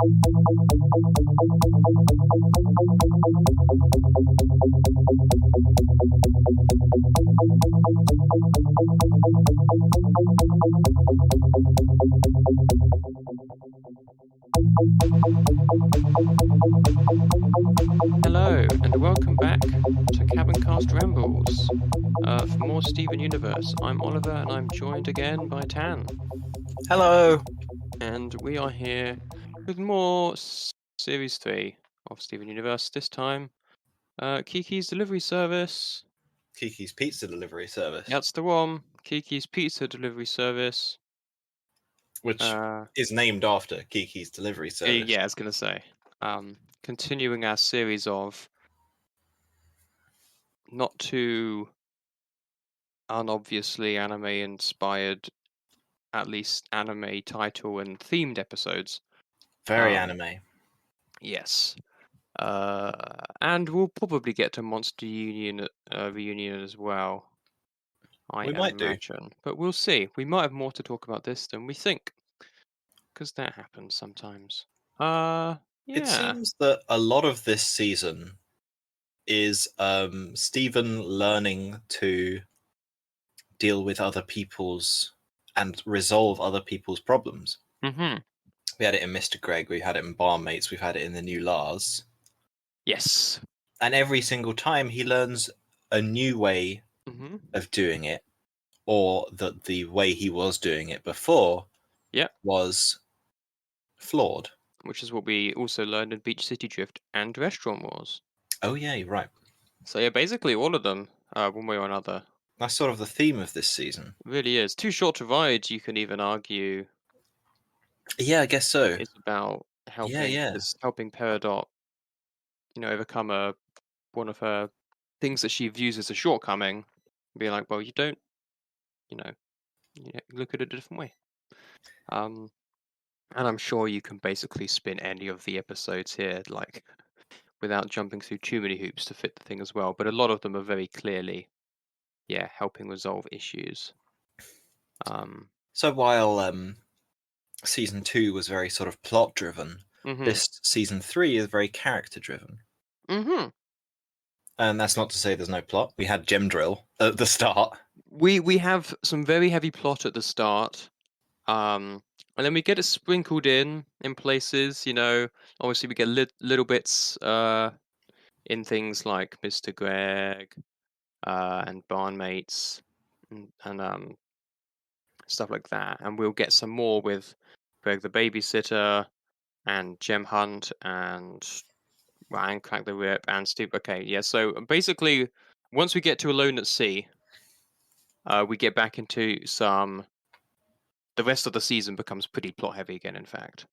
Hello, and welcome back to Cabincast Rambles. For more Steven Universe, I'm Oliver, and I'm joined again by Tan. Hello. And we are here with more Series 3 of Steven Universe. This time, Kiki's Delivery Service. Kiki's Pizza Delivery Service, That's the one. Kiki's Pizza Delivery Service. which is named after Kiki's Delivery Service. Yeah, I was going to say. Continuing our series of not too unobviously anime-inspired, at least anime title and themed episodes. Very anime. Yes. And we'll probably get to Monster Union reunion as well. I We might do. imagine, but we'll see. We might have more to talk about this than we think, because that happens sometimes. It Yeah. seems that a lot of this season is Steven learning to deal with other people's and resolve other people's problems. Mm-hmm. We had it in Mr. Greg, we had it in Barmates, we've had it in the new Lars. Yes. And every single time he learns a new way Mm-hmm. of doing it, or that the way he was doing it before was flawed. Which is what we also learned in Beach City Drift and Restaurant Wars. Oh yeah, you're right. So yeah, basically all of them, one way or another. That's sort of the theme of this season. It really is. Too Short to Ride, you can even argue. Yeah, I guess so. It's about helping Peridot, overcome one of her things that she views as a shortcoming. Be like, well, you don't, look at it a different way. And I'm sure you can basically spin any of the episodes here, like, without jumping through too many hoops to fit the thing as well. But a lot of them are very clearly, helping resolve issues. So while season 2 was very sort of plot driven, this season 3 is very character driven. Mm-hmm. And that's not to say there's no plot. We had Gem Drill at the start. We have some very heavy plot at the start. And then we get it sprinkled in places, obviously we get little bits in things like Mr. Greg and Barnmates and stuff like that. And we'll get some more with Greg the Babysitter and Gem Hunt and Ryan Crack the Whip and Steve. Okay, yeah, so basically once we get to Alone at Sea, we get back into the rest of the season becomes pretty plot heavy again, in fact.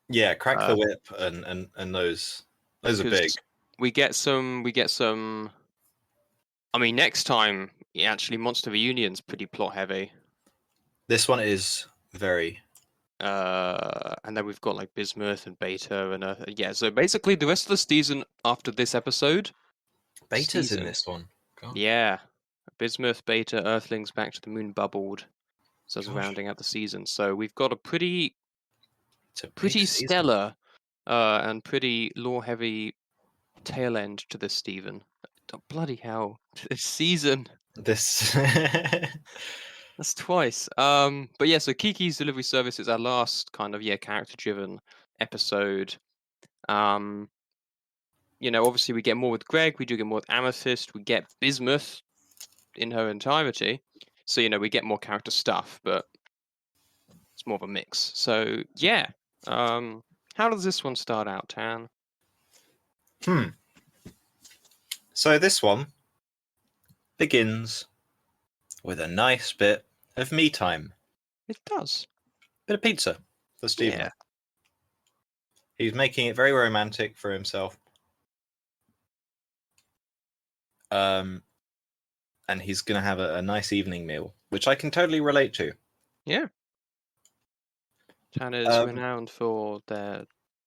Yeah, Crack the Whip and those are big. We get some. I mean, next time, actually, Monster Reunion's pretty plot heavy. This one is very. And then we've got like Bismuth and Beta and So basically, the rest of the season after this episode, Beta's in this one. God. Yeah, Bismuth, Beta, Earthlings, Back to the Moon, Bubbled. So it's rounding out the season. So we've got a pretty stellar and pretty lore-heavy tail end to this, Steven. Oh, bloody hell, this season. That's twice. But yeah, so Kiki's Delivery Service is our last kind of character-driven episode. Obviously we get more with Greg. We do get more with Amethyst. We get Bismuth in her entirety. So we get more character stuff, but it's more of a mix. So yeah. How does this one start out, Tan? So this one begins with a nice bit of me time. It does. Bit of pizza for Steven. Yeah. He's making it very romantic for himself. And he's going to have a nice evening meal, which I can totally relate to. Yeah. Tan is renowned for their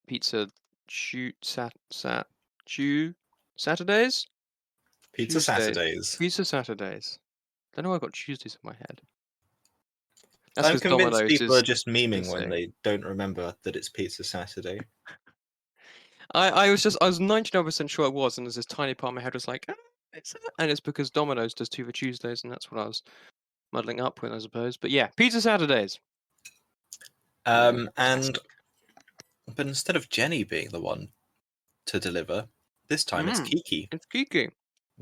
pizza Saturdays? Pizza Saturdays. Pizza Saturdays. I don't know why I got Tuesdays in my head. That's I'm because convinced Domino's people are is just memeing when insane. they don't remember that it's Pizza Saturday. I was 99% sure it was, and there's this tiny part of my head was like, and it's because Domino's does two for Tuesdays, and that's what I was muddling up with, I suppose. But yeah, Pizza Saturdays. And Classic. but instead of Jenny being the one to deliver, this time it's Kiki, It's Kiki.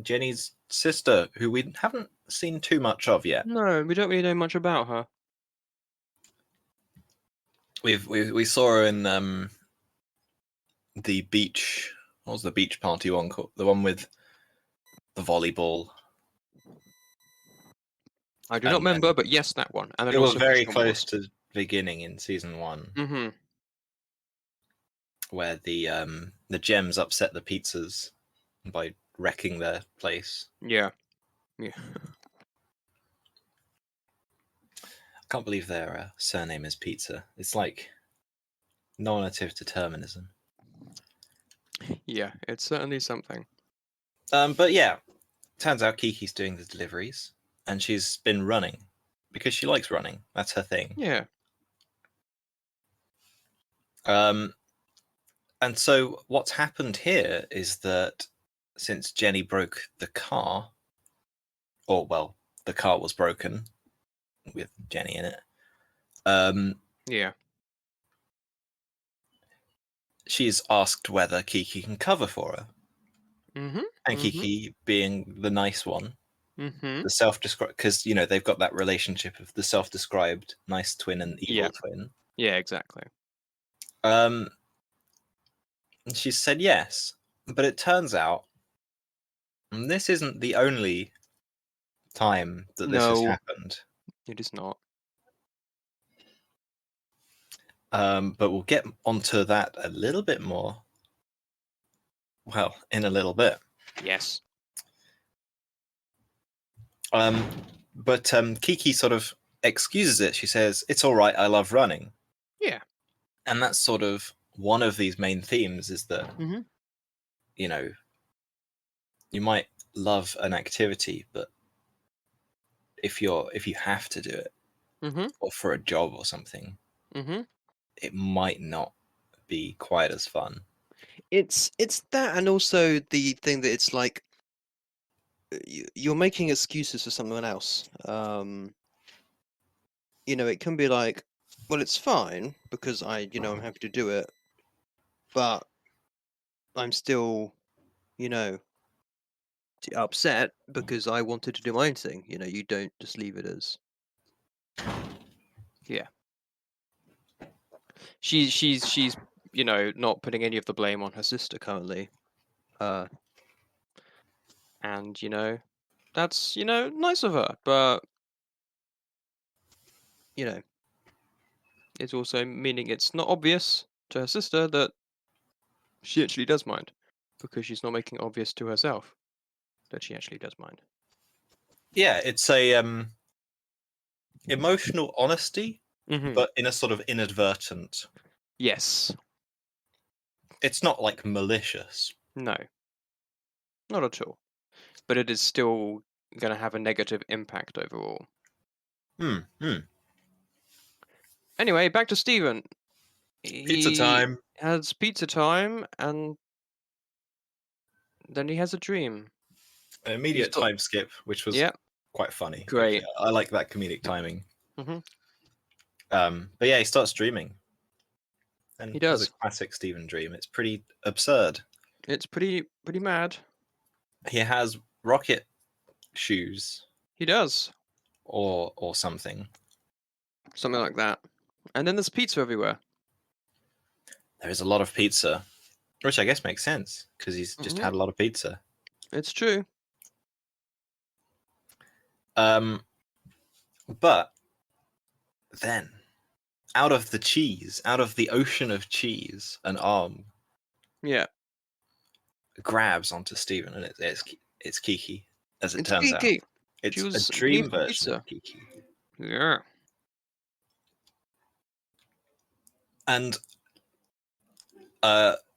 Jenny's sister, who we haven't seen too much of yet. No, we don't really know much about her. We saw her in the beach. What was the beach party one called? The one with the volleyball. I do not remember, but yes, that one. And They then were also very Fashion close Wars. to beginning in season 1, Mm-hmm. where the gems upset the pizzas by wrecking their place. Yeah. Yeah. I can't believe their surname is Pizza. It's like nominative determinism. Yeah, it's certainly something. But yeah, turns out Kiki's doing the deliveries, and she's been running because she likes running. That's her thing. Yeah. And so what's happened here is that since Jenny broke the car, or well, the car was broken with Jenny in it. Yeah. She's asked whether Kiki can cover for her. Mm-hmm. And Kiki, being the nice one, Mm-hmm. the self-described, because they've got that relationship of the self-described nice twin and evil twin. Yeah, exactly. And she said yes, but it turns out, and this isn't the only time that this has No, happened. it is not. But we'll get onto that a little bit more. Well, in a little bit. Yes. But Kiki sort of excuses it. She says, "It's all right. I love running." Yeah. And that's sort of one of these main themes is that Mm-hmm. You might love an activity, but if you have to do it, Mm-hmm. or for a job or something, Mm-hmm. it might not be quite as fun. It's that, and also the thing that it's like you're making excuses for someone else. It can be like, well, it's fine because I'm happy to do it, but I'm still, upset because I wanted to do my own thing. You don't just leave it as, yeah. She's not putting any of the blame on her sister currently, and that's nice of her, but it's also meaning it's not obvious to her sister that she actually does mind, because she's not making it obvious to herself that she actually does mind. Yeah, it's a emotional honesty, Mm-hmm. but in a sort of inadvertent. Yes. It's not like malicious. No. Not at all. But it is still going to have a negative impact overall. Anyway, back to Stephen. Pizza He time. has pizza time, and then he has a dream. An immediate got- time skip, which was Yeah, quite funny. great. Actually. I like that comedic timing. Mm-hmm. But yeah, he starts dreaming. And He does. As a classic Stephen dream, it's pretty absurd. It's pretty mad. He has rocket shoes He does. or something. Something like that. And then there's pizza everywhere. There is a lot of pizza, which I guess makes sense because he's just had a lot of pizza. It's true. But then, out of the cheese, out of the ocean of cheese, an arm grabs onto Stephen, and it's Kiki, as it turns Kiki. out. It's She was a dream looking for version pizza. of Kiki. Yeah. And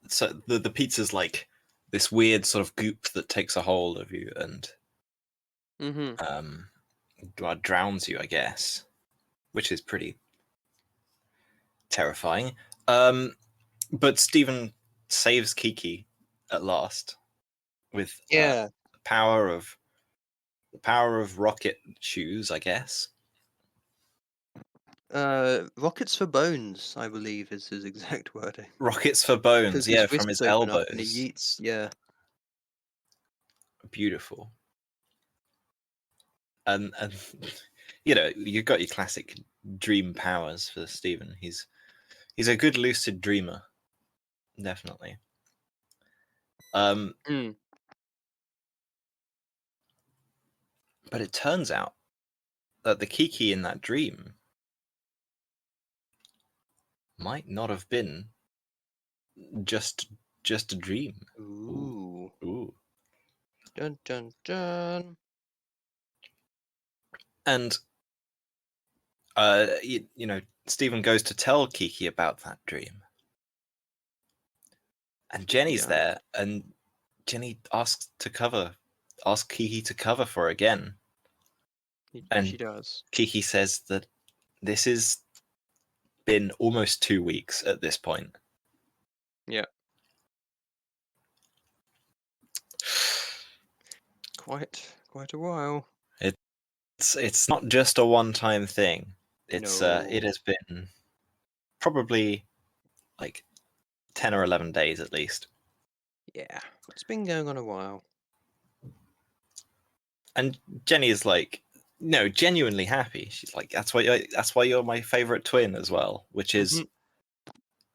so the pizza's like this weird sort of goop that takes a hold of you and drowns you, I guess. which is pretty terrifying. But Stephen saves Kiki at last with Yeah. the power of rocket shoes, I guess. Rockets for bones, I believe, is his exact wording. Rockets for bones, Because his yeah, from his wrists open up and he elbows. yeets. Yeah. Beautiful. And you know, you've got your classic dream powers for Stephen. He's a good lucid dreamer, definitely. Mm. But it turns out that the Kiki in that dream might not have been just a dream. Ooh. Ooh. Dun dun dun. And you know, Stephen goes to tell Kiki about that dream. And Jenny's Yeah. there, and Jenny asks Kiki to cover for again. She And does. Kiki says that this has been almost 2 weeks at this point. Yeah. Quite a while. It's not just a one-time thing. It No. has been probably like 10 or 11 days at least. Yeah. It's been going on a while. And Jenny is like, no, genuinely happy. She's like, that's why you're my favorite twin as well, which is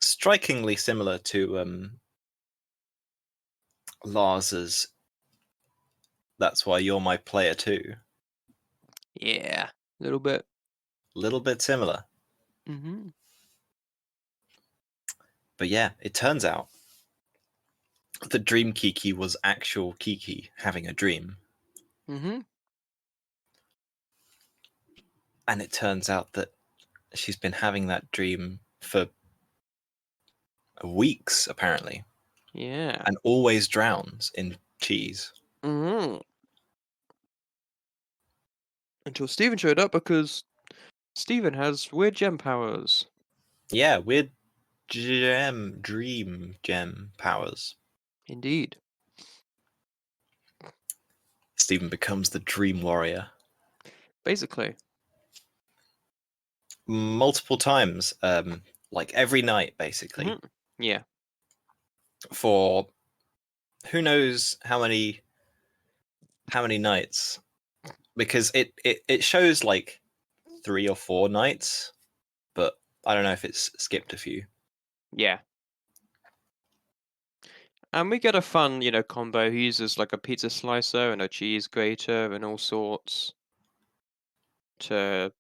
strikingly similar to Lars's "That's why you're my player too." Yeah. A little bit. Little bit similar, Mm-hmm. but yeah, it turns out the dream Kiki was actual Kiki having a dream, Mm-hmm. and it turns out that she's been having that dream for weeks apparently, Yeah. and always drowns in cheese. Mm-hmm. Until Steven showed up because Steven has weird gem powers. Yeah, weird dream gem powers. Indeed. Stephen becomes the dream warrior Basically. multiple times, like every night basically, Mm-hmm. Yeah. for who knows how many nights, because it shows like 3 or 4 nights, but I don't know if it's skipped a few. Yeah. And we get a fun, combo. He uses like a pizza slicer and a cheese grater and all sorts to,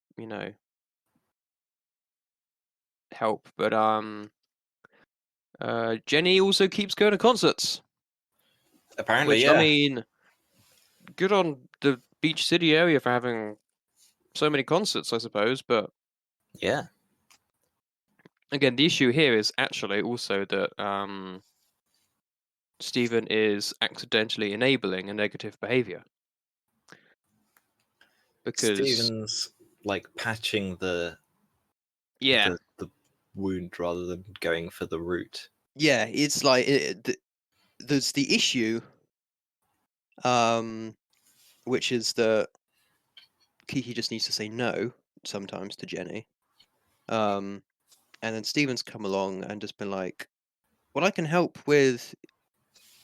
help. But Jenny also keeps going to concerts, Apparently, which I yeah. mean, good on the Beach City area for having so many concerts, I suppose. But Yeah. again, the issue here is actually also that Stephen is accidentally enabling a negative behavior because Stephen's like patching yeah, the wound rather than going for the root. yeah, it's like there's the issue, um, which is that Kiki just needs to say no sometimes to Jenny, and then Stephen's come along and just been like, "Well, I can help with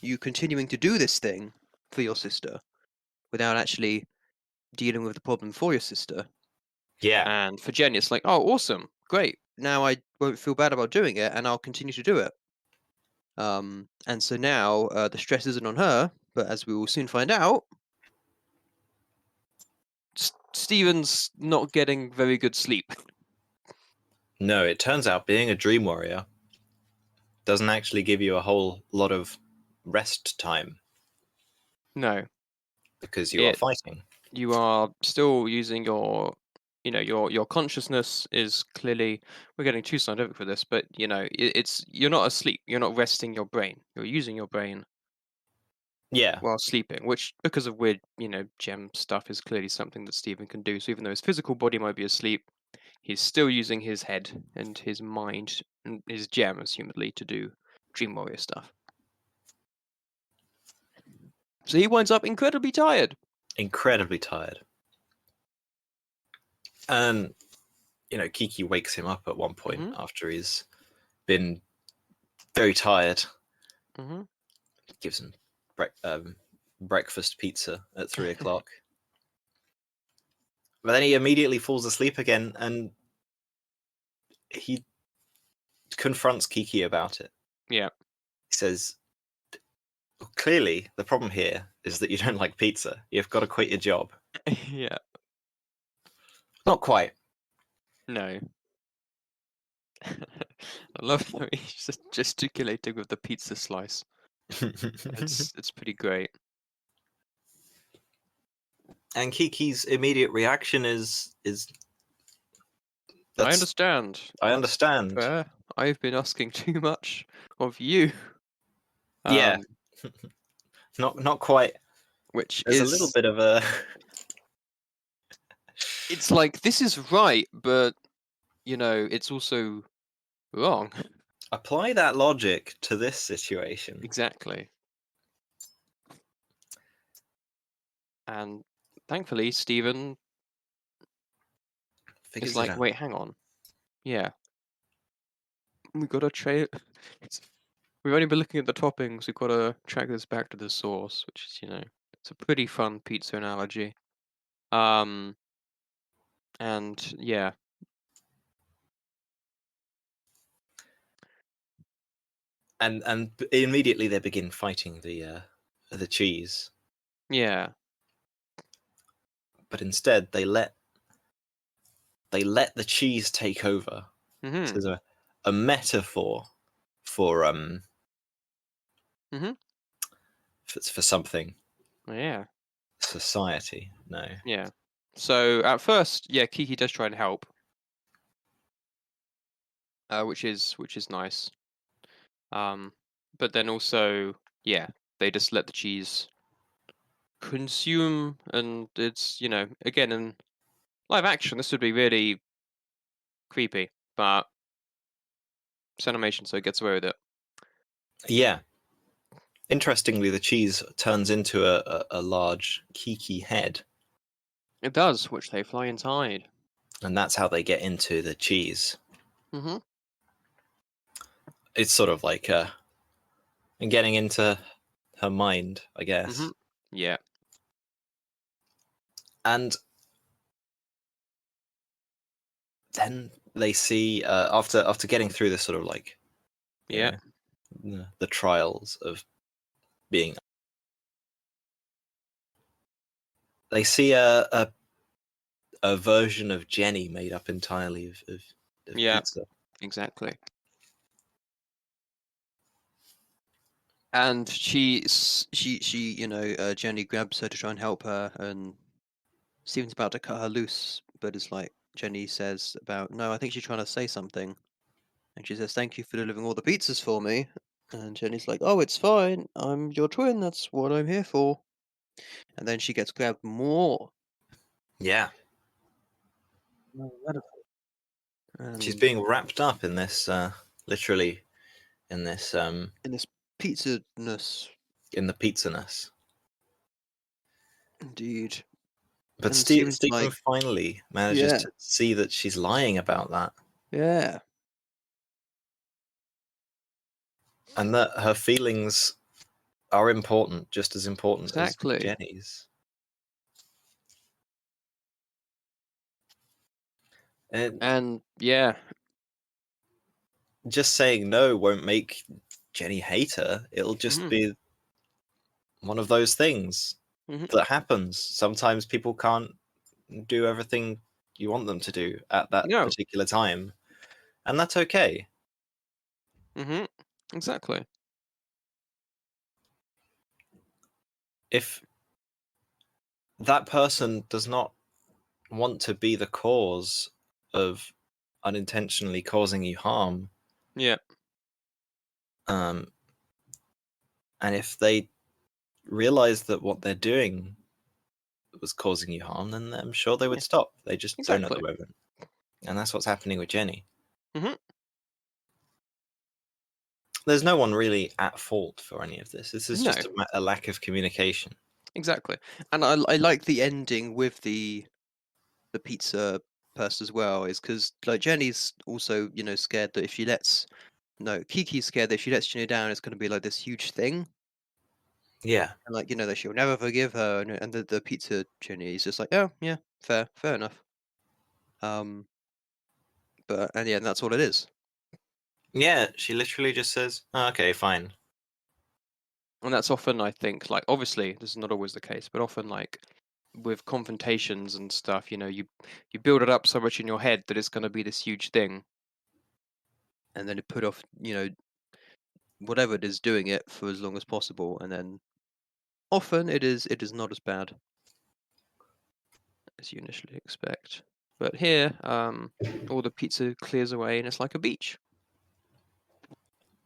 you continuing to do this thing for your sister without actually dealing with the problem for your sister." Yeah. And for Jenny, it's like, "Oh, awesome, great! Now I won't feel bad about doing it, and I'll continue to do it." And so now the stress isn't on her, but as we will soon find out, Steven's not getting very good sleep. No, it turns out being a dream warrior doesn't actually give you a whole lot of rest time No, because you are it fighting. you are still using your your consciousness is clearly, we're getting too scientific for this, but it's you're not asleep, you're not resting your brain, you're using your brain Yeah. while sleeping, which because of weird gem stuff is clearly something that Steven can do. So even though his physical body might be asleep, he's still using his head and his mind and his gem, assumedly, to do Dream Warrior stuff. So he winds up incredibly tired. Incredibly tired. And, Kiki wakes him up at one point after he's been very tired. Mm-hmm. Gives him breakfast pizza at 3:00. But then he immediately falls asleep again, and he confronts Kiki about it. Yeah. He says, clearly, the problem here is that you don't like pizza. You've got to quit your job. Yeah. Not quite. No. I love how he's just gesticulating with the pizza slice. It's pretty great. And Kiki's immediate reaction is I understand. I understand. Fair. I've been asking too much of you. Yeah. Not quite. Which There's is a little bit of a it's like, this is right, but it's also wrong. apply that logic to this situation. Exactly. And thankfully, Stephen Figures is it like, out. wait, hang on. Yeah. We gotta trail. We've only been looking at the toppings. We've gotta track this back to the source, which is, it's a pretty fun pizza analogy. And yeah. And immediately they begin fighting the cheese. Yeah. But instead they let the cheese take over. Mm-hmm. So there's a metaphor for Mm-hmm. for something. Yeah. Society. No. Yeah. So at first, yeah, Kiki does try and help. Which is nice. But then also, yeah, they just let the cheese consume, and it's, again, in live action, this would be really creepy, but it's animation, so it gets away with it. Yeah. Interestingly, the cheese turns into a large Kiki head. It does, which they fly inside. And that's how they get into the cheese. Mm-hmm. It's sort of like getting into her mind, I guess. Mm-hmm. Yeah. And then they see after getting through this sort of like the trials of being, they see a version of Jenny made up entirely of pizza. Exactly. And she Jenny grabs her to try and help her, and Steven's about to cut her loose, but it's like Jenny says about, no, I think she's trying to say something. And she says, thank you for delivering all the pizzas for me. And Jenny's like, oh, it's fine. I'm your twin. That's what I'm here for. And then she gets grabbed more. Yeah. And She's being wrapped up in this, literally, in this in this pizza-ness. In the pizzaness. Indeed. But And Stephen like, finally manages to see that she's lying about that. Yeah. And that her feelings are important, just as important as Jenny's. And yeah. Just saying no won't make Jenny hate her. It'll just be one of those things that happens. Sometimes people can't do everything you want them to do at that particular time. And that's okay. Mm-hmm. Exactly. If that person does not want to be the cause of unintentionally causing you harm. Yeah. And if they realize that what they're doing was causing you harm, then I'm sure they would stop. They just don't know the moment. And that's what's happening with Jenny. Mhm. There's no one really at fault for any of this. This is No. just a lack of communication. Exactly. And I like the ending with the pizza person as well, is because like Jenny's also, you know, scared that if she lets no, Kiki's scared that if she lets Jenny down, it's gonna be like this huge thing. Yeah. And like, you know, that she'll never forgive her, and the pizza Jenny is just like, oh yeah, fair enough. Um, but and yeah, that's all it is. Yeah, she literally just says, "Oh, okay, fine." And that's often, I think, like obviously this is not always the case, but often like with confrontations and stuff, you know, you build it up so much in your head that it's going to be this huge thing, and then you put off, you know, whatever it is doing it for as long as possible, and then often it is not as bad as you initially expect. But here, all the pizza clears away, and it's like a beach.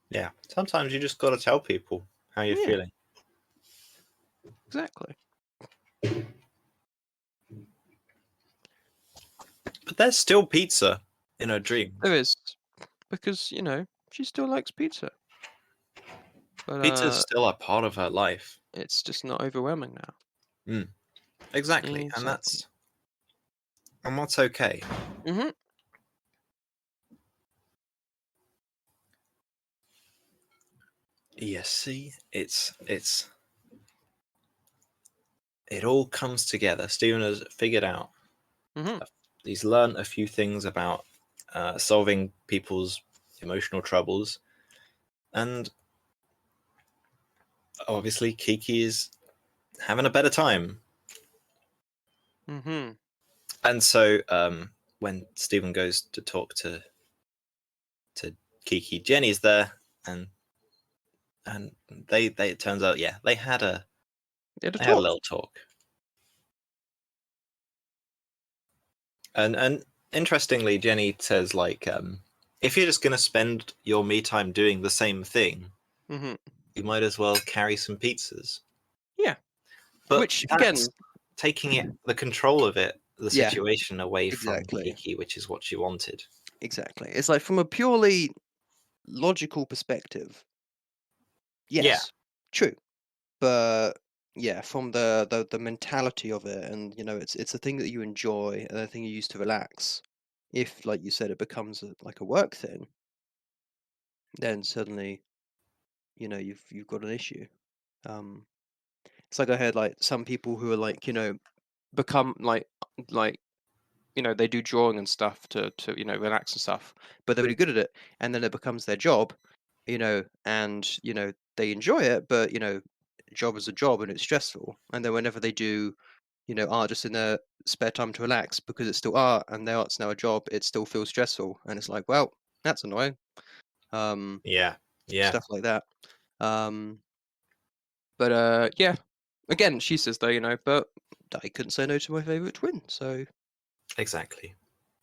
Yeah. Sometimes you just got to tell people how you're Yeah, feeling. exactly. But there's still pizza in her dreams. There is, because you know she still likes pizza, but Pizza's still a part of her life. it's just not overwhelming now. Mm, exactly, and Exactly. that's okay. Mhm. Yes, see, it all comes together. Stephen has figured out. Mhm. He's learned a few things about solving people's emotional troubles, and obviously Kiki is having a better time. Mhm. And so when Stephen goes to talk to Kiki, Jenny's there, and they it turns out, yeah, they had a They had a talk. little talk. And interestingly, Jenny says like, if you're just gonna spend your me time doing the same thing, Mhm. you might as well carry some pizzas. Yeah. But Which that's again, taking the control of it, the yeah, situation away from exactly. Kiki, which is what she wanted. Exactly. It's like from a purely logical perspective, Yeah, yes, true. But yeah, from the mentality of it, and you know, it's a thing that you enjoy and a thing you use to relax. If, like you said, it becomes like a work thing, then suddenly, you know, you've got an issue. Um, it's like I heard like some people who are like, you know, become like you know, they do drawing and stuff to, you know, relax and stuff, but they're really good at it, and then it becomes their job, you know, and, you know, they enjoy it, but, you know, job is a job and it's stressful. And then whenever they do, you know, art just in their spare time to relax because it's still art and their art's now a job, it still feels stressful. And it's like, well, that's annoying. Um, yeah, yeah, Stuff like that. Um, but yeah. Again, she says though, you know, but I couldn't say no to my favorite twin, so exactly.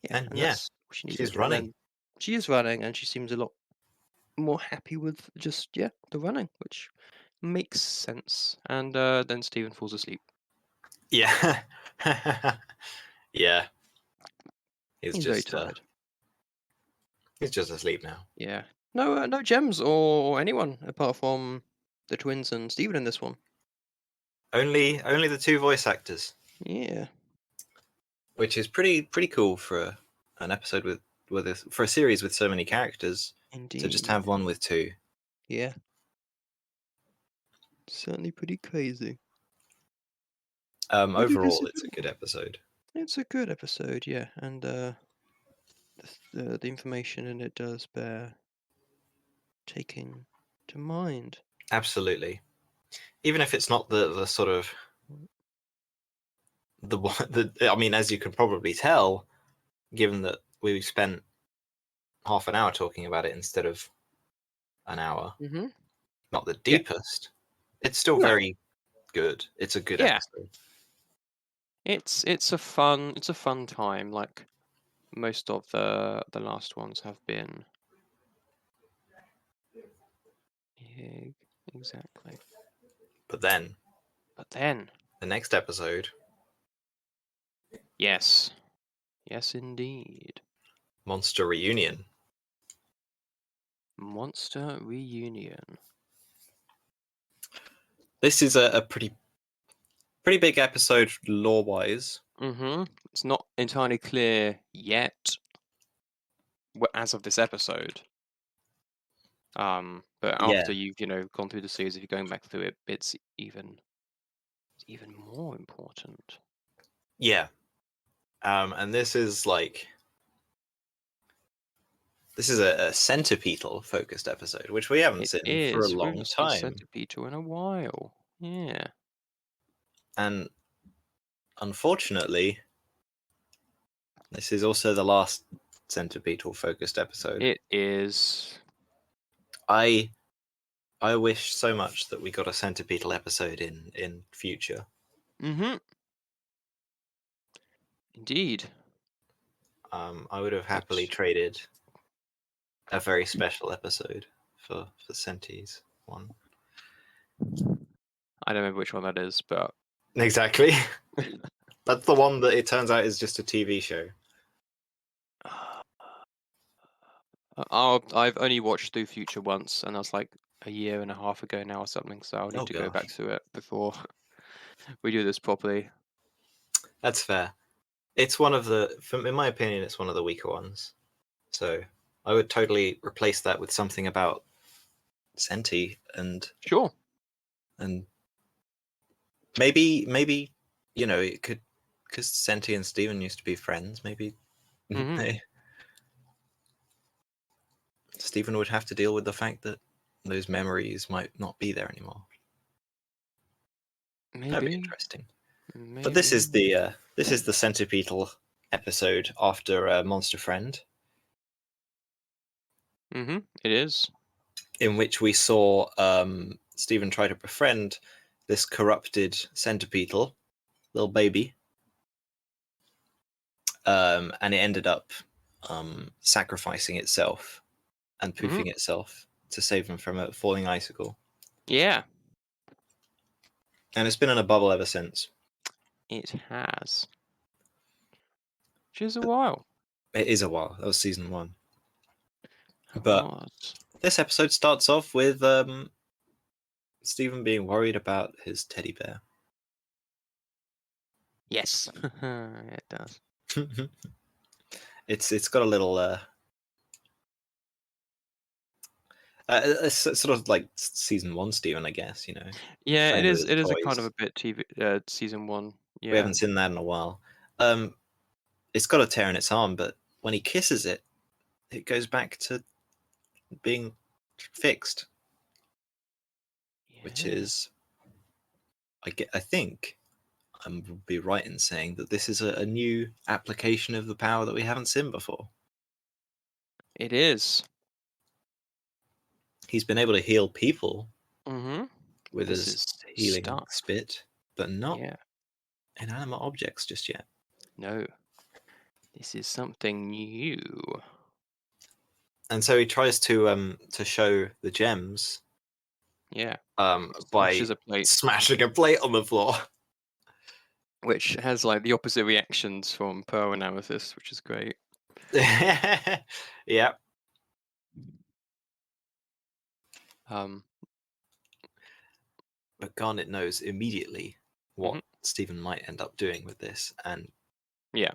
yeah, And and yeah, that's what she she's needed. And running. then she is running, and she seems a lot more happy with just yeah the running, which makes sense. And then Stephen falls asleep. Yeah, yeah. He's very tired. He's just asleep now. Yeah. No, no gems or anyone apart from the twins and Stephen in this one. Only the two voice actors, Yeah, which is pretty cool for an episode for a series with so many characters to just indeed. have one with two. Yeah, certainly pretty crazy. But it is Overall, a it's good a good one. episode. It's a good episode, yeah, and the information in it does bear taking to mind. Absolutely. Even if it's not the sort of the one I mean, as you can probably tell, given that we spent half an hour talking about it instead of an hour, Mm-hmm. not the Yeah. deepest, it's still No. very good. It's a good Yeah. episode. It's a fun time. Like most of the last ones have been. Yeah, exactly. But then But then, the next episode, yes, yes, indeed. Monster Reunion. Monster Reunion. This is a pretty big episode lore-wise. It's not entirely clear yet, as of this episode. But after you've gone through the series, if you're going back through it, it's even more important. Yeah. And this is like a centipedal focused episode, which we haven't seen for a We long haven't seen time. Centipede in a while. Yeah. And unfortunately, this is also the last centipedal focused episode. It is. I wish so much that we got a centipedal episode in future. Indeed. I would have happily traded a very special episode for Centi's one. I don't remember which one that is, but Exactly. That's the one that it turns out is just a TV show. I've only watched through Future once, and that's like a year and a half ago now or something. So I'll need to go back to it before we do this properly. That's fair. It's one of the, in my opinion, it's one of the weaker ones. So I would totally replace that with something about Senti and sure, and maybe it could, because Senti and Steven used to be friends. Maybe Steven would have to deal with the fact that those memories might not be there anymore. Maybe. That'd be interesting. Maybe. But this is the centipedal episode after Monster Friend. It is. In which we saw Steven try to befriend this corrupted centipedal little baby. And it ended up sacrificing itself and poofing itself to save him from a falling icicle. Yeah. And it's been in a bubble ever since. It has. Which is a while. It is a while. That was season 1. But this episode starts off with Steven being worried about his teddy bear. Yes, it does. It's got a little it's sort of like season 1 Steven, I guess, Yeah, it is. It is a kind of a bit TV season 1. Yeah, we haven't seen that in a while. It's got a tear in its arm, but when he kisses it, it goes back to being fixed, which is, I think I would be right in saying that this is a new application of the power that we haven't seen before. It is. He's been able to heal people with this his healing spit, but not inanimate objects just yet. No. This is something new. And so he tries to show the gems. Yeah. By smashing a plate on the floor. Which has like the opposite reactions from Pearl and Amethyst, which is great. Yeah. But Garnet knows immediately what Steven might end up doing with this, and it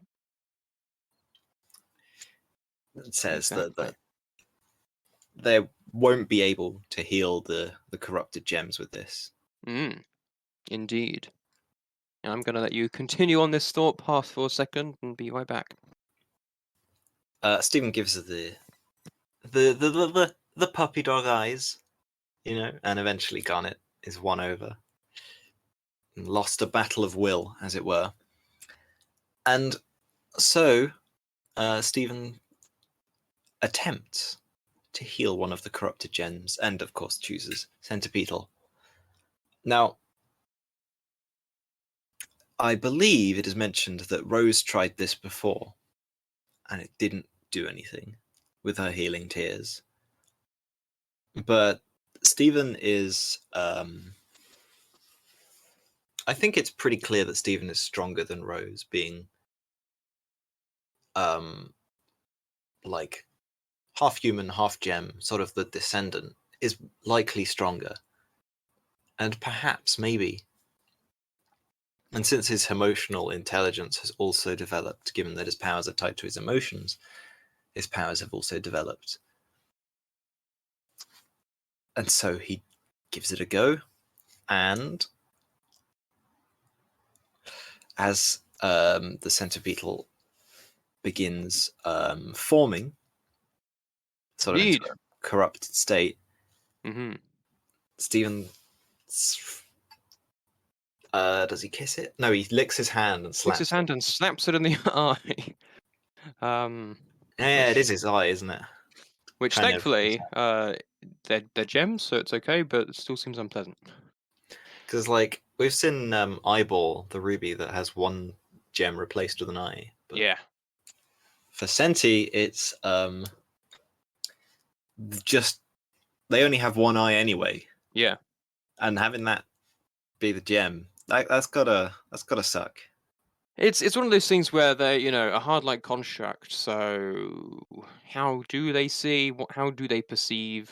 says that they won't be able to heal the corrupted gems with this. Indeed. And I'm going to let you continue on this thought path for a second and be right back. Steven gives her the puppy dog eyes, and eventually Garnet is won over and lost a battle of will, as it were. And so Steven attempts to heal one of the corrupted gems and, of course, chooses Centipedal. Now, I believe it is mentioned that Rose tried this before and it didn't do anything with her healing tears. But Steven is... I think it's pretty clear that Steven is stronger than Rose, being like half human, half gem, sort of the descendant, is likely stronger. And perhaps, maybe. And since his emotional intelligence has also developed, given that his powers are tied to his emotions, his powers have also developed. And so he gives it a go, and as the center beetle begins forming, sort of into Indeed. a corrupted state, Mm-hmm. Stephen, does he kiss it? No, he licks his hand and Licks his slaps it. hand and slaps it in the eye. Yeah, it is his eye, isn't it? Which Kind of. thankfully, they're gems, so it's okay, but it still seems unpleasant. Because, like, we've seen Eyeball, the ruby that has one gem replaced with an eye. But Yeah. for Senti, it's just they only have one eye anyway, Yeah. and having that be the gem, that's gotta suck. It's one of those things where they're, a hard like construct. So how do they see? How do they perceive?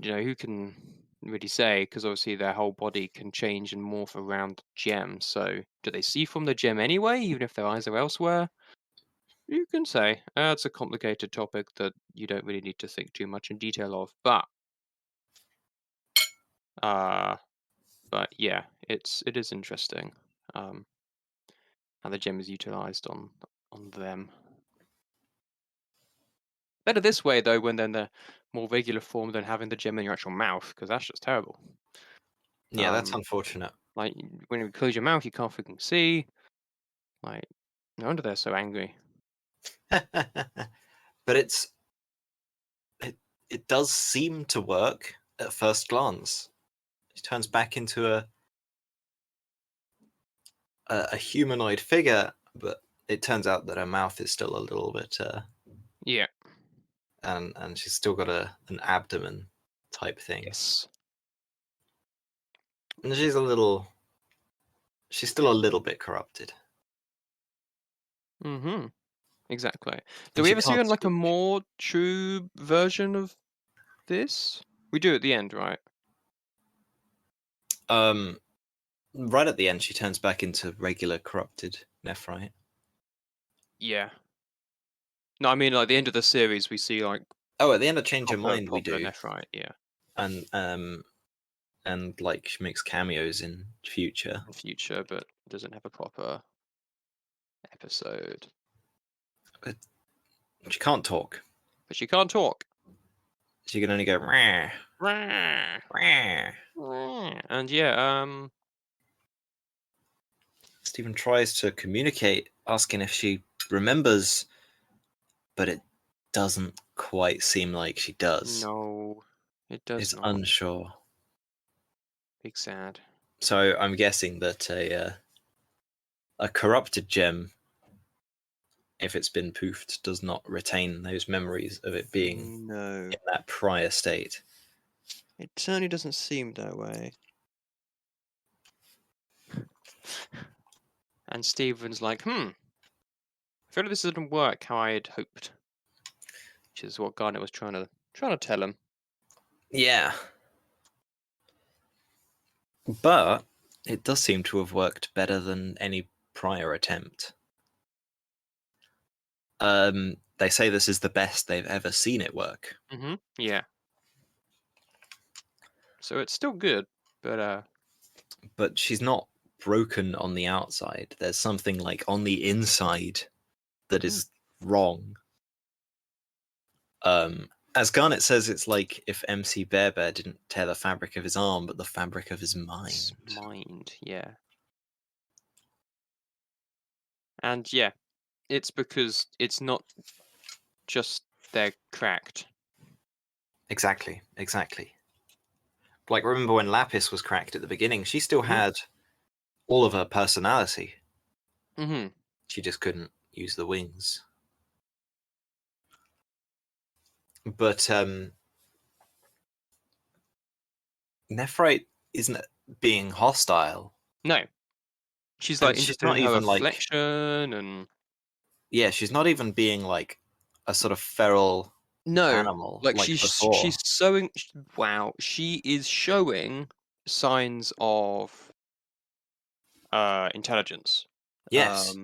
Who can really say? Because obviously their whole body can change and morph around the gem. So do they see from the gem anyway, even if their eyes are elsewhere? You can say. It's a complicated topic that you don't really need to think too much in detail of. Uh, but yeah, it is interesting. How the gem is utilized on them. Better this way though, when they're in the more regular form than having the gem in your actual mouth, because that's just terrible. Yeah, that's Um, unfortunate. like when you close your mouth, you can't freaking see. Like, no wonder they're so angry. But it does seem to work at first glance. She turns back into a humanoid figure, but it turns out that her mouth is still a little bit Yeah. and she's still got an abdomen type thing. Yes. And she's still a little bit corrupted. Mm-hmm. Exactly. Do And we she ever see can't like a speak. more true version of this? We do at the end, right? Right at the end, she turns back into regular corrupted Nephrite. Yeah. No, I mean like the end of the series, we see like Oh, at the end of Change Your Mind, we proper do, Nephrite. Yeah. and like she makes cameos in future. In future, but doesn't have a proper episode. But she can't talk. But she can't talk. She can only go. Rah, Rah, rah. rah. And yeah, Stephen tries to communicate, asking if she remembers, but it doesn't quite seem like she does. no, it does He's not. unsure. Big sad. So I'm guessing that a corrupted gem, if it's been poofed, does not retain those memories of it being No, in that prior state. it certainly doesn't seem that way. And Steven's like, I feel like this didn't work how I had hoped. Which is what Garnet was trying to tell him. Yeah. But it does seem to have worked better than any prior attempt. They say this is the best they've ever seen it work. Mm-hmm. Yeah. So it's still good, but But she's not broken on the outside. There's something like on the inside that is wrong. As Garnet says, it's like if MC Bear Bear didn't tear the fabric of his arm, but the fabric of his mind. mind, yeah. And yeah, it's because it's not just they're cracked. Exactly. Like, remember when Lapis was cracked at the beginning? She still had all of her personality. Mm-hmm. She just couldn't use the wings. But Nephrite isn't being hostile. No. She's And like she's interested not in her even like, reflection and yeah, she's not even being like a sort of feral No, animal like like she's before. she's showing. Wow, she is showing signs of intelligence, Yes,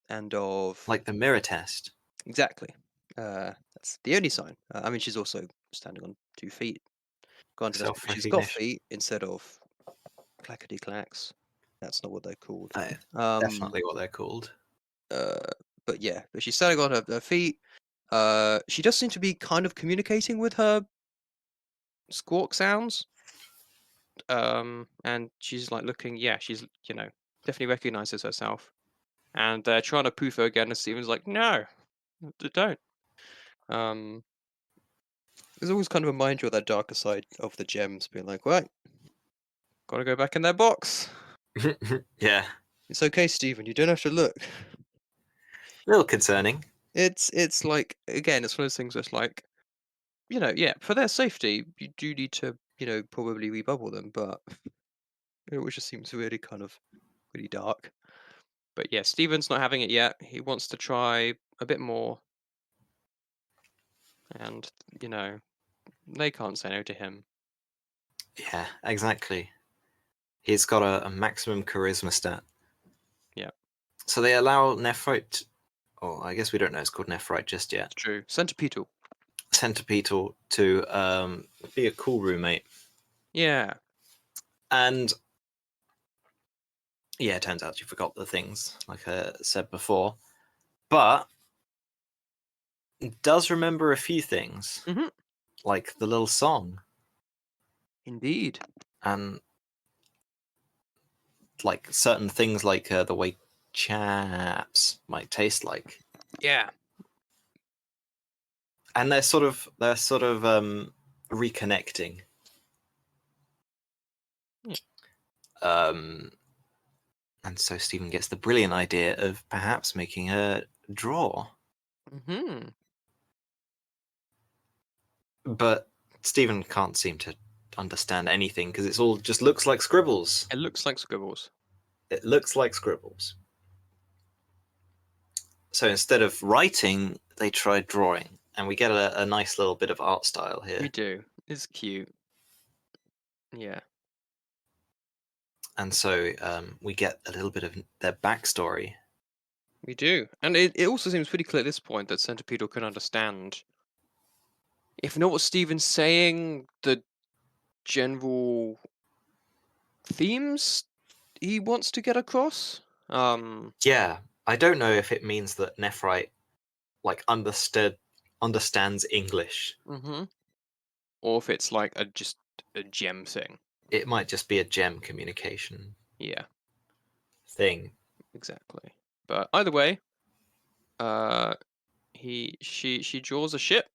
and of like the mirror test. exactly. That's the only sign. I mean, she's also standing on 2 feet. Granted, that's because she's got Self-recognition. feet instead of clackety clacks. That's not what they're called. Definitely what they're called. Uh, but yeah, but she's standing on her feet. She does seem to be kind of communicating with her squawk sounds. And she's like looking. Yeah, she's definitely recognizes herself. And they're trying to poof her again, and Steven's like, no, don't. Um, there's always kind of a mind you of that darker side of the gems, being like, right, gotta go back in their box. Yeah, It's okay, Steven. You don't have to look. a little concerning. It's like again, it's one of those things that's like, yeah, for their safety, you do need to, probably rebubble them, but it always just seems really kind of really dark. But yeah, Steven's not having it yet. He wants to try a bit more, and they can't say no to him. Yeah, exactly. He's got a maximum charisma stat. Yeah, So they allow Nephrite, or I guess we don't know it's called Nephrite just yet, it's true. Centipedal. Centipede to be a cool roommate. Yeah. And yeah, it turns out you forgot the things, like I said before. But does remember a few things, Mm-hmm. like the little song, Indeed. and like certain things, like the way chaps might taste like. Yeah. And they're sort of reconnecting. Yeah. Um, and so Stephen gets the brilliant idea of perhaps making a draw. Mm-hmm. But Stephen can't seem to understand anything because it's all just looks like scribbles. It looks like scribbles. It looks like scribbles. So instead of writing, they try drawing, and we get a nice little bit of art style We here. do. It's cute. Yeah. And so we get a little bit of their backstory. We do. And it also seems pretty clear at this point that Centipedal can understand, if not what Steven's saying, the general themes he wants to get across. Yeah, I don't know if it means that Nephrite like understands English. Mm-hmm. Or if it's like just a gem thing. It might just be a gem communication Yeah, thing. exactly. But either way, uh, she draws a ship.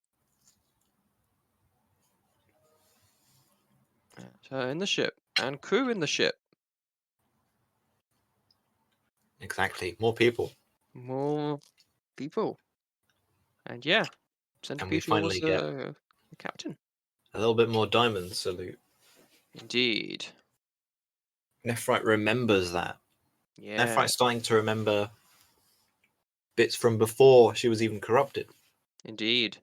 And her in the ship and crew in the ship. Exactly, more people, More people. And yeah, and we Centipede was finally get the captain. a little bit more diamond salute. Indeed. Nephrite remembers that. Yeah, Nephrite's starting to remember bits from before she was even corrupted, indeed.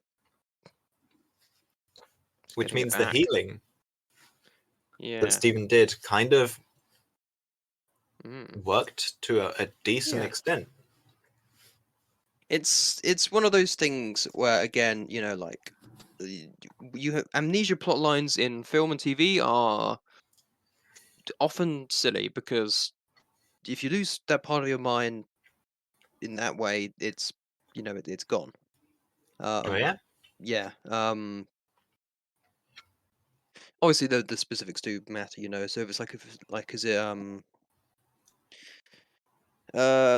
It's which getting it means the back. healing that Yeah. Stephen did kind of Mm. worked to a decent Yeah. extent. It's one of those things where again, like you have amnesia plot lines in film and TV are often silly because if you lose that part of your mind in that way, it's it's gone. Oh yeah. Yeah. Obviously the specifics do matter, So if it's like is it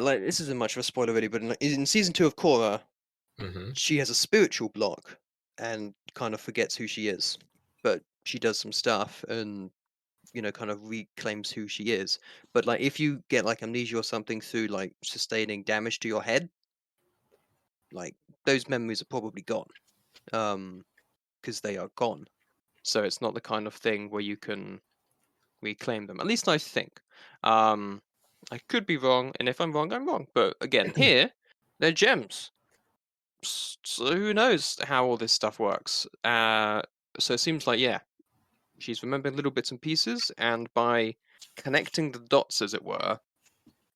like this isn't much of a spoiler really, but in season 2 of Korra, Mm-hmm. she has a spiritual block and kind of forgets who she is, but she does some stuff and kind of reclaims who she is. But like if you get like amnesia or something through like sustaining damage to your head, like those memories are probably gone, because they are gone. So it's not the kind of thing where you can reclaim them. At least I think. Um, I could be wrong, and if I'm wrong, I'm wrong. But again, here they're gems. So who knows how all this stuff works? So it seems like, yeah, she's remembering little bits and pieces, and by connecting the dots, as it were,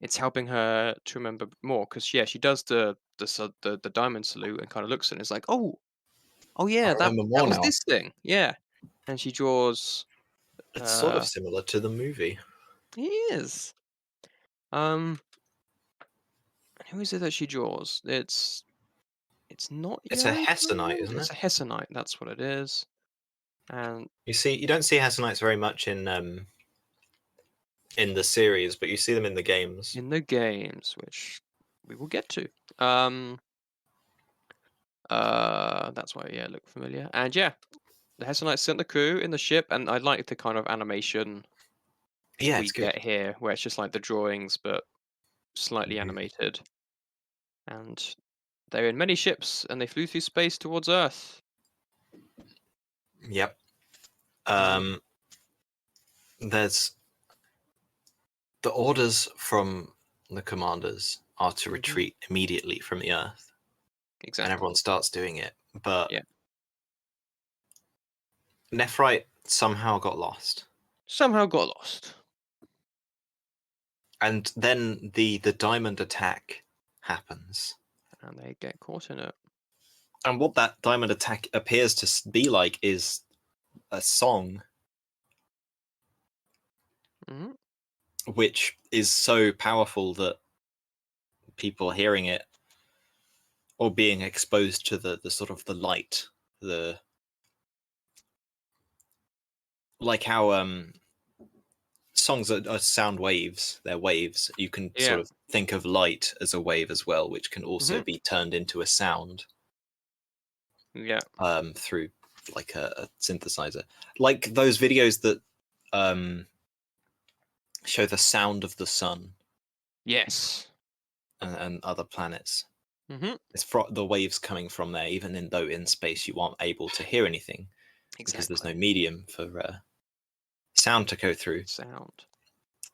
it's helping her to remember more. Because yeah, she does the diamond salute and kind of looks at it and is like, oh I yeah, that remember that more was now. this thing, yeah. And she draws. It's sort of Uh, similar to the movie. he is. Um, who is it that she draws? It's not It's a Yoda. Hessonite, isn't It's it? a Hessonite. That's what it is. And You don't see Hessonites very much in the series, but you see them in the games. in the games, which we will get to. Um, that's why, yeah, look familiar. And yeah, the Hessonites sent the crew in the ship, and I like the kind of animation Yeah, we it's good. get here, where it's just like the drawings, but slightly Mhm. animated. And they're in many ships, and they flew through space towards Earth. Yep. Mm, There's the orders from the commanders are to hmm retreat immediately from the Earth, and exactly. everyone starts doing it. But Yeah. Nephrite somehow got lost, Somehow got lost. and then the diamond attack happens. And they get caught in it. And what that diamond attack appears to be like is a song, Hmm which is so powerful that people hearing it or being exposed to the sort of the light, the like how songs are sound waves, they're waves. You can Yeah. sort of think of light as a wave as well, which can also hmm be turned into a sound Yeah. through like a synthesizer, like those videos that um, show the sound of the sun Yes. and other planets. hmm It's the waves coming from there, even though in space you aren't able to hear anything because there's no Exactly. medium for sound to go through. Sound.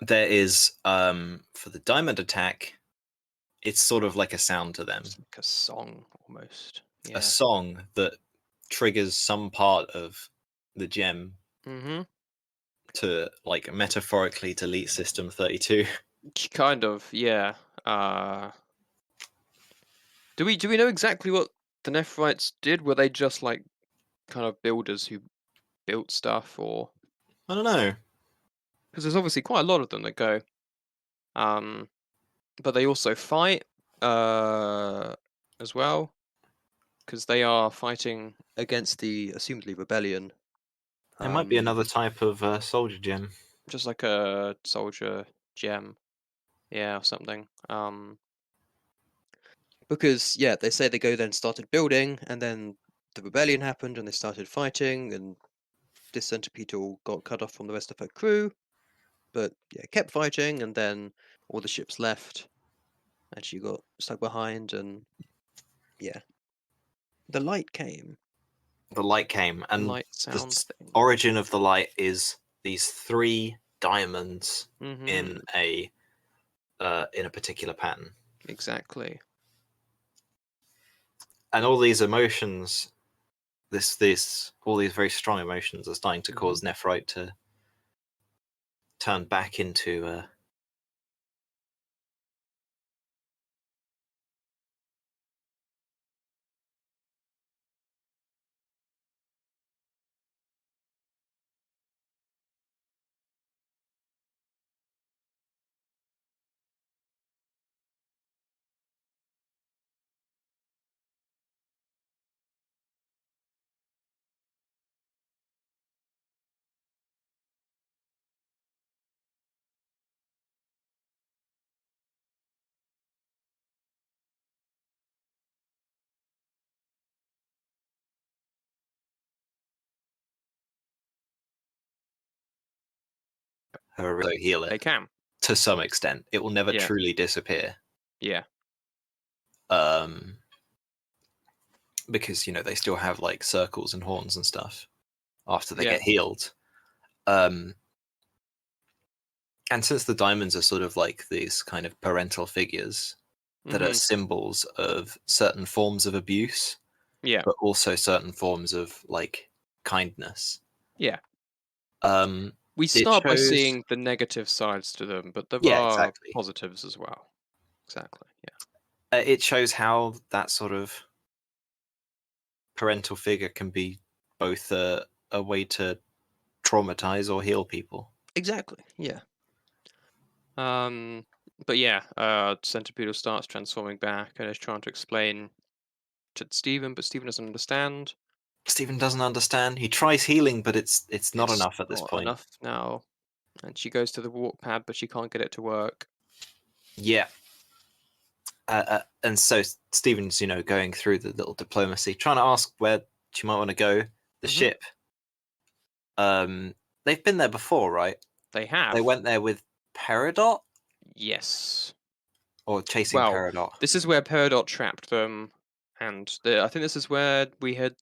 There is for the diamond attack, it's sort of like a sound to them, It's like a song almost. a Yeah. song that triggers some part of the gem hmm to like metaphorically delete system 32. Kind of. Yeah. Uh, do we know exactly what the Nephrites did? Were they just like kind of builders who built stuff, or I don't know. because there's obviously quite a lot of them that go. Um, but they also fight. Uh, as well, because they are fighting against the assumedly rebellion. It might be Um, another type of soldier gem. just like a soldier gem, yeah, or something. Because yeah, they say they go then started building, and then the rebellion happened, and they started fighting, and this centipede all got cut off from the rest of her crew. But yeah, kept fighting, and then all the ships left, and she got stuck behind, and yeah, the light came. The light came, The and light the sound thing. origin of the light is these three diamonds Mm-hmm. in a particular pattern, Exactly. and all these emotions, this all these very strong emotions are starting to Mm-hmm. cause Nephrite to turn back into her heal They it can. to some extent. It will never Yeah. truly disappear, Yeah. um, because they still have like circles and horns and stuff after they Yeah. get healed. Um, and since the diamonds are sort of like these kind of parental figures, that are symbols of certain forms of abuse, Yeah. but also certain forms of like kindness. Yeah. Um, We it start by shows, seeing the negative sides to them, but there yeah, are exactly. positives as well. Exactly. Yeah. It shows how that sort of parental figure can be both a way to traumatize or heal people. Exactly. Yeah. But yeah, Centipede starts transforming back and is trying to explain to Stephen, but Stephen doesn't understand. Stephen doesn't understand. He tries healing, but it's not It's enough at this not point. enough now. And she goes to the walk pad, but she can't get it to work. Yeah. And so Stephen's, going through the little diplomacy, trying to ask where she might want to go. The Mhm. ship. They've been there before, right? They have. They went there with Peridot Yes. or chasing Well, Peridot. this is where Peridot trapped them, and I think this is where we had.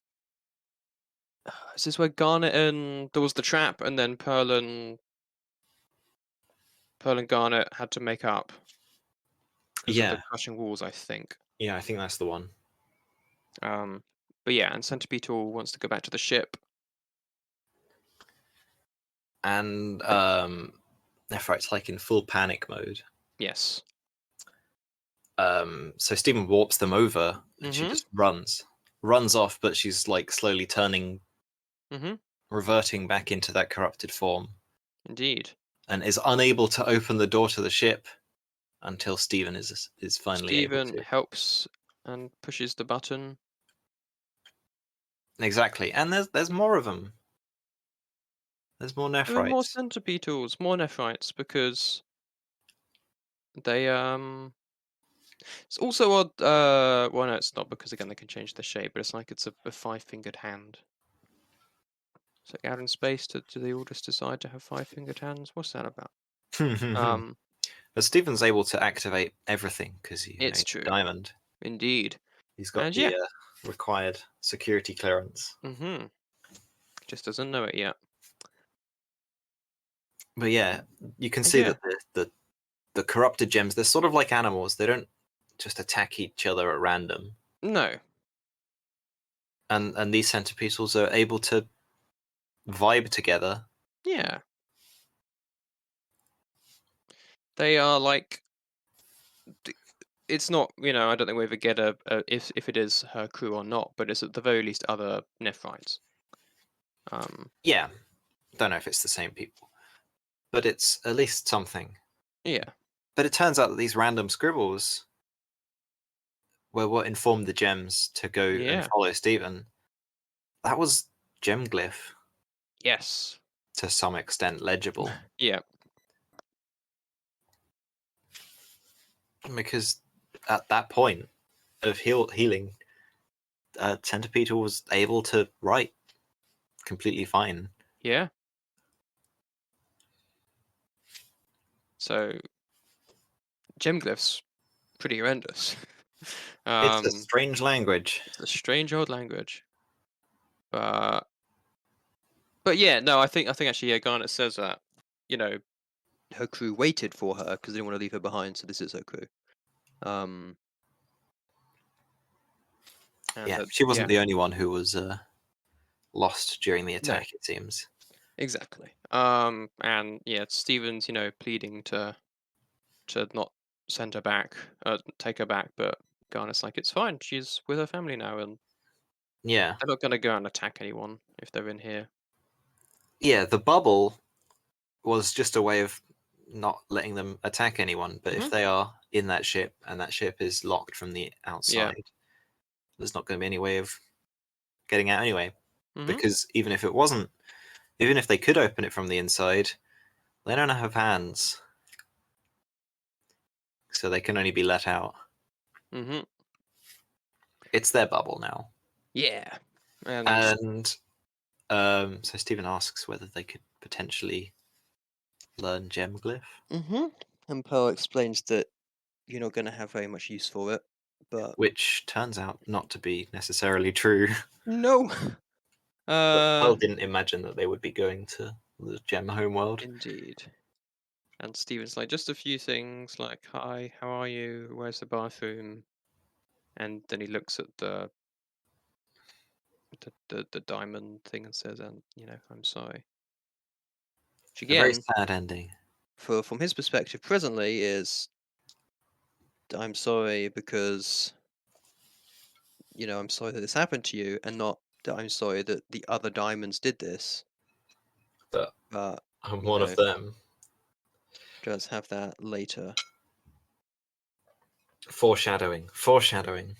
Is this where Garnet and there was the trap, and then Pearl and Garnet had to make up because of the Yeah, crushing walls, I think. yeah, I think that's the one. Um, but yeah, and Centipede wants to go back to the ship. And Nephrite's like in full panic mode. Yes. So Stephen warps them over, and she Mhm. just runs off, but she's like slowly Mhm. reverting back into that corrupted form, Indeed. and is unable to open the door to the ship until Stephen is finally able Stephen to. helps and pushes the button. Exactly, and there's more of them. There's more There are more Nephrites. Centipetals, more Nephrites, because they It's also odd. Well, no, it's not because again they can change the shape, but it's like it's a five-fingered hand. So out in space, do they all just decide to have five-fingered hands? What's that about? Um, But Stephen's able to activate everything because it's he's true, Diamond. indeed, He's got and yeah, the required security clearance. just doesn't know it yet. But yeah, you can And see yeah, that the corrupted gems, they're sort of like animals. They don't just attack each other at random. no, And these centipetals are able to vibe together. yeah, they are like. It's not, I don't think we ever get if it is her crew or not, but it's at the very least other Nephrites. Yeah, don't know if it's the same people, but it's at least something. Yeah, But it turns out that these random scribbles were what informed the gems to go and yeah, follow Stephen. That was gemglyph yes, to some extent legible yeah, because at that point of healing, Centipede was able to write completely fine. yeah. So gemglyphs pretty horrendous. It's a strange language. It's a strange old language. But yeah, no, I think actually, yeah, Garnet says that, you know, her crew waited for her because they didn't want to leave her behind, so this is her crew. Um, and Yeah, that, she yeah, wasn't the only one who was lost during the no, attack, it seems. exactly. And yeah, Stephen's, pleading to not send her back, take her back, but Garnet's like, it's fine, she's with her family now, and Yeah. they're not going to go and attack anyone if they're in here. Yeah, the bubble was just a way of not letting them attack anyone, but if Hmm. they are in that ship and that ship is locked from the Yeah. outside, there's not going to be any way of getting out anyway. Hmm. Because even if it wasn't, even if they could open it from the inside, they don't have hands, so they can only be let out. Hmm. It's their bubble now. Yeah. And And so Stephen asks whether they could potentially learn gemglyph, and Pearl explains that you're not going to have very much use for it, but which turns out not to be necessarily true. no. But Pearl didn't imagine that they would be going to the gem homeworld. Indeed. And Steven's like, just a few things, like, hi, how are you? Where's the bathroom? And then he looks at the diamond thing and says, and I'm sorry. Which A very again, sad ending. from his perspective presently is, I'm sorry because I'm sorry that this happened to you, and not that I'm sorry that the other diamonds did this. But But I'm one of them. Does have that later. Foreshadowing. Foreshadowing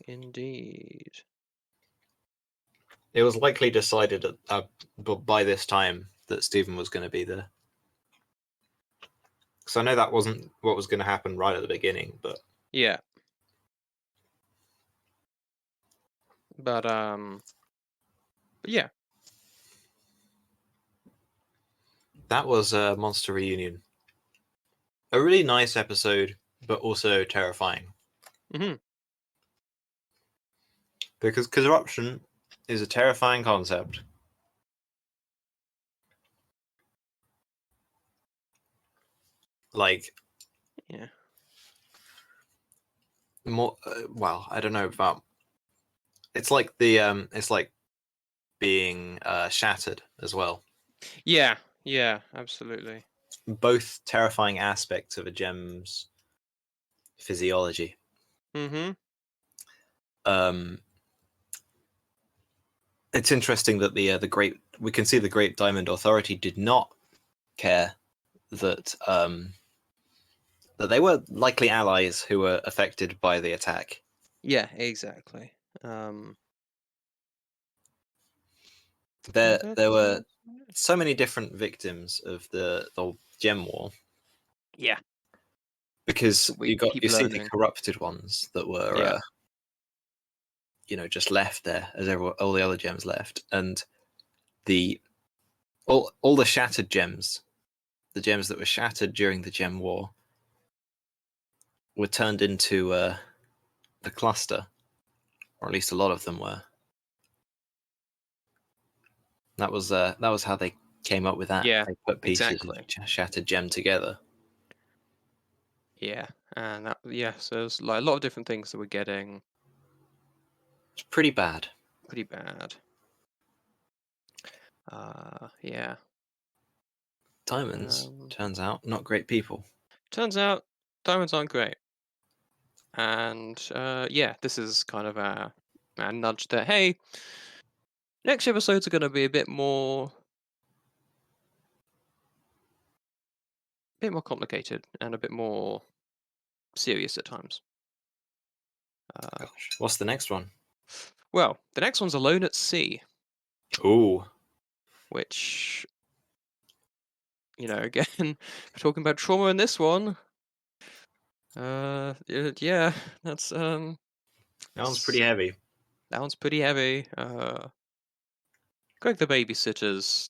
indeed. It was likely decided by this time that Stephen was going to be there. Because I know that wasn't what was going to happen right at the beginning, but yeah. But yeah. That was a Monster Reunion. A really nice episode, but also terrifying. Mm-hmm. Because corruption is a terrifying concept. Like, yeah. More well, I don't know about. It's like it's like being shattered as well. Yeah, absolutely. Both terrifying aspects of a gem's physiology. Mm-hmm. It's interesting that we can see the Great Diamond Authority did not care that that they were likely allies who were affected by the attack. Yeah, exactly. There were so many different victims of the gem war. Yeah, because you see the corrupted ones that were just left there as all the other gems left, and all the shattered gems, the gems that were shattered during the gem war, were turned into the cluster, or at least a lot of them were. That was how they came up with that. Yeah, they put pieces of shattered gem together. Yeah, and so there's like a lot of different things that we're getting. It's pretty bad. Pretty bad. Yeah. Diamonds, turns out, not great people. Turns out diamonds aren't great. And this is kind of a nudge that, hey, next episodes are going to be a bit more complicated and a bit more serious at times. Gosh, what's the next one? Well, the next one's Alone at Sea. Ooh. Which, again, we're talking about trauma in this one. Yeah, that's that one's pretty heavy. That one's pretty heavy. Greg the Babysitter's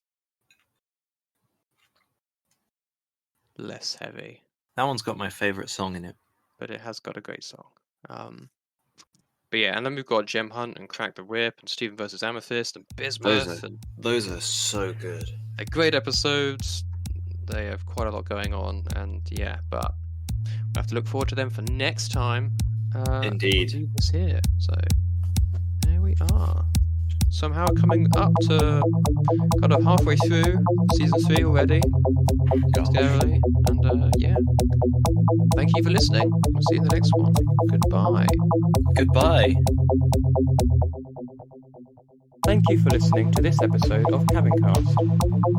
less heavy. That one's got my favorite song in it. But it has got a great song. But yeah, and then we've got Gem Hunt and Crack the Whip and Steven versus Amethyst and Bismuth. Those are so good. They're great episodes. They have quite a lot going on, and yeah, but we'll have to look forward to them for next time. Indeed. This here. So there we are. Somehow coming up to kind of halfway through season 3 already. Scarily. And yeah. Thank you for listening. We'll see you in the next one. Goodbye. Goodbye. Thank you for listening to this episode of Cabincast.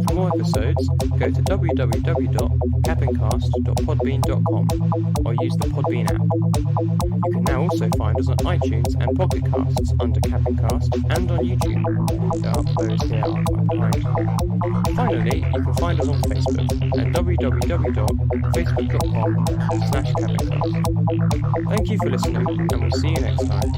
For more episodes, go to www.cabincast.podbean.com or use the Podbean app. You can now also find us on iTunes and Pocket Casts under Cabincast and on YouTube. The uploads here are quite kind. Finally, you can find us on Facebook at www.facebook.com/Cabincast. Thank you for listening, and we'll see you next time.